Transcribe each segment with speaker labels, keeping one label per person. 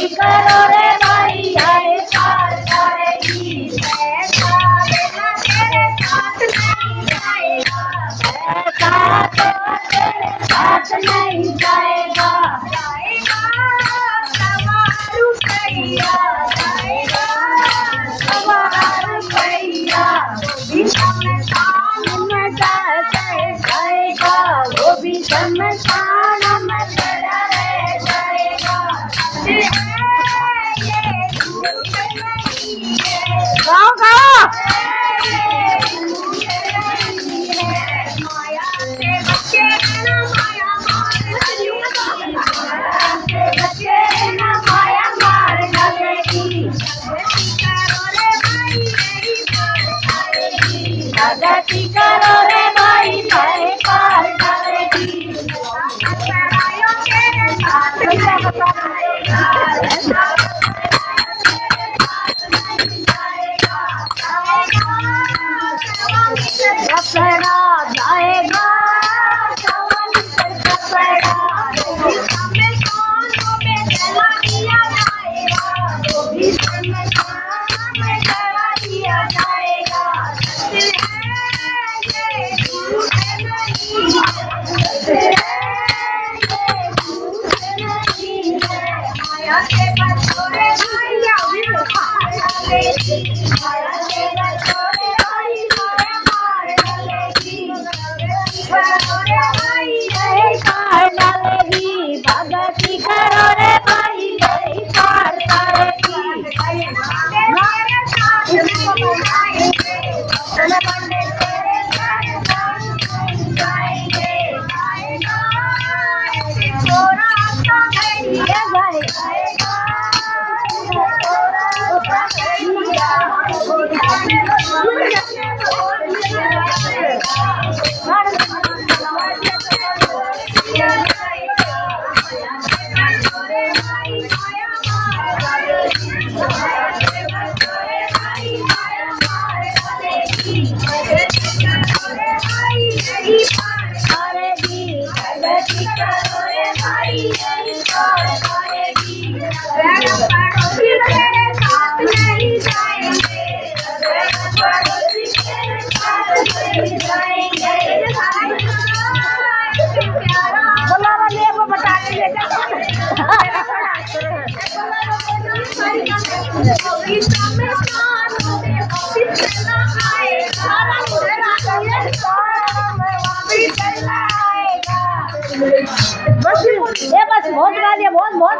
Speaker 1: करो रे भाई आए पार करेगी ऐसा बेला तेरे साथ नहीं जाएगा ऐसा तो तेरे साथ नहीं जाएगा जाएगा सवा रुपया जाएगा सवा रुपया भी शमशान में जाएगा वो भी शमशान में चला रह जाएगा गाओ गाओ माया से बच्चे ना माया मार डालेगी प्रगति करो रे भाई मैं पार डालेगी जाएगा भगती करो रे भाई यही पार बस बहुत गा दिया बहुत बहुत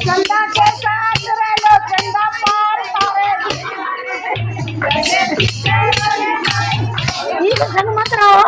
Speaker 1: चंदा के साथ रहो चंदा पार करेगी मत रहो